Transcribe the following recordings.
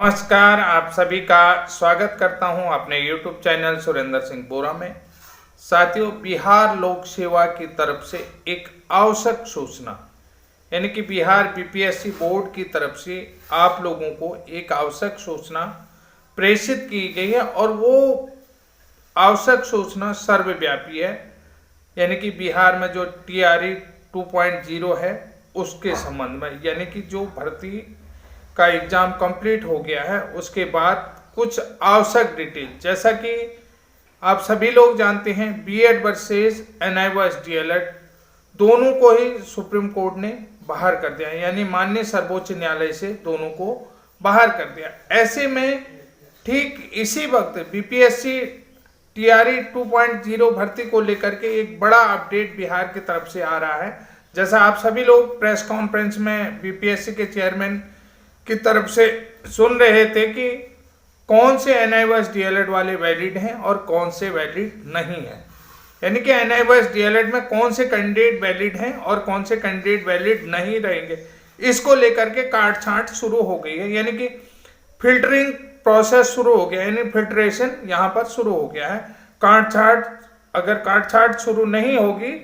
नमस्कार, आप सभी का स्वागत करता हूं अपने YouTube चैनल सुरेंद्र सिंह बोरा में। साथियों, बिहार लोक सेवा की तरफ से एक आवश्यक सूचना यानी कि बिहार बीपीएससी बोर्ड की तरफ से आप लोगों को एक आवश्यक सूचना प्रेषित की गई है और वो आवश्यक सूचना सर्वव्यापी है। यानी कि बिहार में जो TRE 2.0 है उसके संबंध में, यानी कि जो भर्ती का एग्जाम कंप्लीट हो गया है उसके बाद कुछ आवश्यक डिटेल, जैसा कि आप सभी लोग जानते हैं बीएड वर्सेस NIOS DLED दोनों को ही सुप्रीम कोर्ट ने बाहर कर दिया, यानी माननीय सर्वोच्च न्यायालय से दोनों को बाहर कर दिया। ऐसे में ठीक इसी वक्त बीपीएससी TRE 2.0 भर्ती को लेकर के एक बड़ा अपडेट बिहार की तरफ से आ रहा है। जैसा आप सभी लोग प्रेस कॉन्फ्रेंस में बीपीएससी के चेयरमैन की तरफ से सुन रहे थे कि कौन से NIOS DLED वाले वैलिड हैं और कौन से वैलिड नहीं है, यानी कि NIOS DLED में कौन से कैंडिडेट वैलिड हैं और कौन से कैंडिडेट वैलिड नहीं रहेंगे, इसको लेकर के काट छांट शुरू हो गई है। यानी कि फिल्टरिंग प्रोसेस शुरू हो गया, यानी फिल्ट्रेशन यहाँ पर शुरू हो गया है। अगर काट छांट शुरू नहीं होगी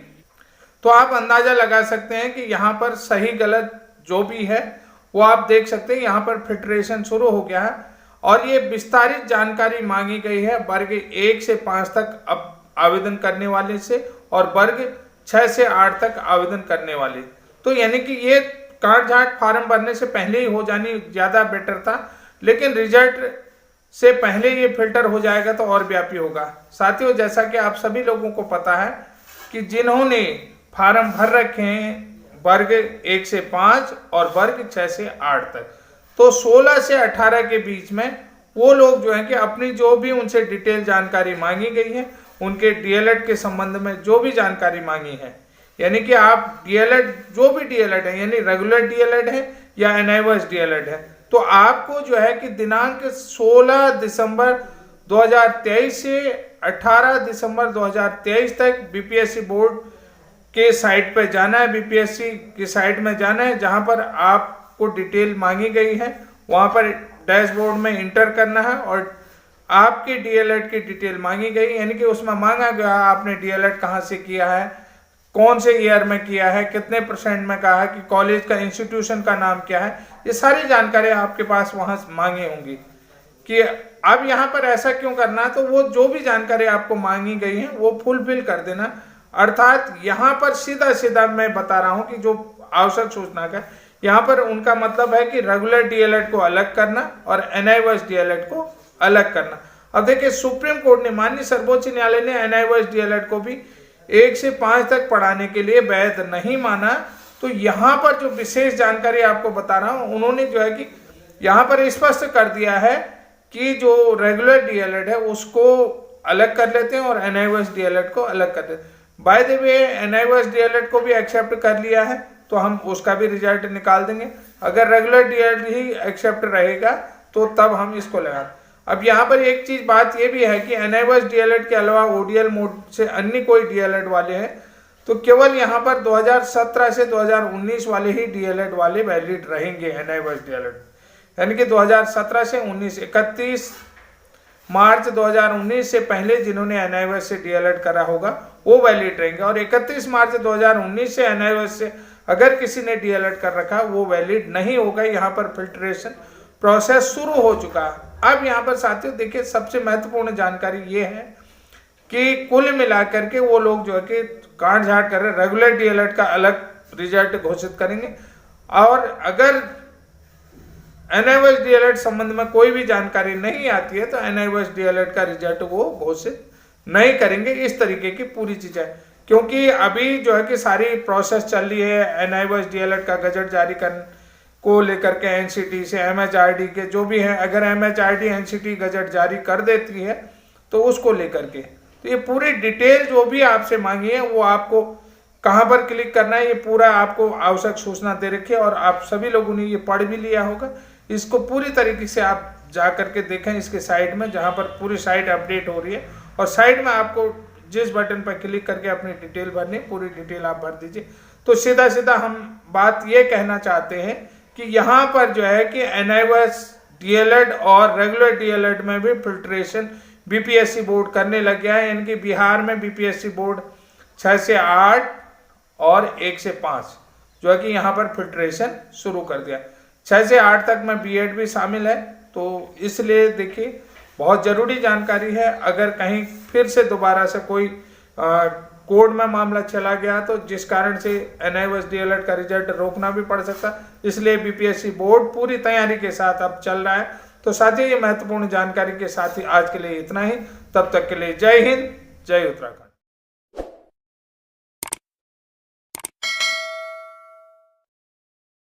तो आप अंदाजा लगा सकते हैं कि यहाँ पर सही गलत जो भी है वो आप देख सकते हैं। यहाँ पर फिल्ट्रेशन शुरू हो गया है और ये विस्तारित जानकारी मांगी गई है वर्ग 1 से 5 तक अब आवेदन करने वाले से और वर्ग 6 से 8 तक आवेदन करने वाले। तो यानी कि ये काट छांट फार्म भरने से पहले ही हो जानी ज़्यादा बेटर था, लेकिन रिजल्ट से पहले ये फिल्टर हो जाएगा तो और व्यापी होगा। साथियों, जैसा कि आप सभी लोगों को पता है कि जिन्होंने फार्म भर रखे हैं वर्ग 1 से 5 और वर्ग 6 से 8 तक, तो 16 से 18 के बीच में वो लोग जो है कि अपनी जो भी उनसे डिटेल जानकारी मांगी गई है, उनके DLED के संबंध में जो भी जानकारी मांगी है, यानी कि आप DLED जो भी DLED है, यानी रेगुलर DLED है या NIOS DLED है, तो आपको जो है कि दिनांक 16 दिसंबर 2023 से 18 दिसंबर 2023 तक बीपीएससी बोर्ड के साइट पर जाना है, बीपीएससी की साइट में जाना है, जहां पर आपको डिटेल मांगी गई है वहां पर डैशबोर्ड में इंटर करना है और आपके DLED की डिटेल मांगी गई, यानी कि उसमें मांगा गया आपने DLED कहाँ से किया है, कौन से ईयर में किया है, कितने % में कहा है, कि कॉलेज का इंस्टीट्यूशन का नाम क्या है, ये सारी जानकारी आपके पास वहां मांगी होंगी। कि अब यहाँ पर ऐसा क्यों करना है, तो वो जो भी जानकारी आपको मांगी गई है वो फुलफिल कर देना। अर्थात यहाँ पर सीधा सीधा मैं बता रहा हूँ कि जो आवश्यक सूचना का यहाँ पर उनका मतलब है कि रेगुलर DLED को अलग करना और NIOS DLED को अलग करना। अब देखिए, सुप्रीम कोर्ट ने, माननीय सर्वोच्च न्यायालय ने NIOS DLED को भी 1 से 5 तक पढ़ाने के लिए वैध नहीं माना। तो यहाँ पर जो विशेष जानकारी आपको बता रहा हूँ, उन्होंने जो है कि यहाँ पर स्पष्ट कर दिया है कि जो रेगुलर DLED है उसको अलग कर लेते हैं और NIOS DLED को अलग कर देते हैं। By the way, NIOS DLED को भी एक्सेप्ट कर लिया है तो हम उसका भी रिजल्ट निकाल देंगे। अगर रेगुलर DLED ही एक्सेप्ट रहेगा तो तब हम इसको लगा। अब यहाँ पर एक चीज बात ये भी है कि NIOS DLED के अलावा ODL मोड से अन्य कोई DLED वाले हैं तो केवल यहाँ पर 2017 से 2019 वाले ही DLED वाले वैलिड रहेंगे। NIOS DLED यानी कि 2017 से 19, 31 मार्च 2019 से पहले जिन्होंने NIOS से DLED करा होगा वो वैलिड रहेंगे, और 31 मार्च 2019 से NIOS से अगर किसी ने DLED कर रखा वो वैलिड नहीं होगा। यहाँ पर फिल्ट्रेशन प्रोसेस शुरू हो चुका है। अब यहाँ पर साथियों देखिए, सबसे महत्वपूर्ण जानकारी ये है कि कुल मिलाकर के वो लोग जो है कि काट छांट कर रहे, रेगुलर DLED का अलग रिजल्ट घोषित करेंगे और अगर NIOS DLED संबंध में कोई भी जानकारी नहीं आती है तो NIOS DLED का रिजल्ट वो घोषित नहीं करेंगे। इस तरीके की पूरी चीजें, क्योंकि अभी जो है कि सारी प्रोसेस चल रही है NIOS DLED का गजट जारी करने को लेकर के NCT से MHRD के जो भी है, अगर MHRD NCT गजट जारी कर देती है तो उसको लेकर के, तो ये पूरी डिटेल जो भी आपसे मांगी है वो आपको कहाँ पर क्लिक करना है, ये पूरा आपको आवश्यक सूचना दे रखी है और आप सभी लोगों ने ये पढ़ भी लिया होगा। इसको पूरी तरीके से आप जा करके देखें इसके साइट में, जहाँ पर पूरी साइट अपडेट हो रही है और साइट में आपको जिस बटन पर क्लिक करके अपनी डिटेल भरनी, पूरी डिटेल आप भर दीजिए। तो सीधा सीधा हम बात ये कहना चाहते हैं कि यहाँ पर जो है कि NIOS डीएलएड और रेगुलर डीएलएड में भी फिल्ट्रेशन बीपीएससी बोर्ड करने लग गया है। इनकी बिहार में बीपीएससी बोर्ड 6 से 8 और 1 से 5 जो है कि यहाँ पर फिल्ट्रेशन शुरू कर दिया। 6 से 8 तक में बीएड भी शामिल है। तो इसलिए देखिए बहुत ज़रूरी जानकारी है। अगर कहीं फिर से दोबारा से कोई कोर्ट में मामला चला गया तो जिस कारण से एनआईओएस डीएलएड का रिजल्ट रोकना भी पड़ सकता, इसलिए बीपीएससी बोर्ड पूरी तैयारी के साथ अब चल रहा है। तो साथियों, ये महत्वपूर्ण जानकारी के साथ ही आज के लिए इतना ही। तब तक के लिए जय हिंद, जय उत्तराखंड।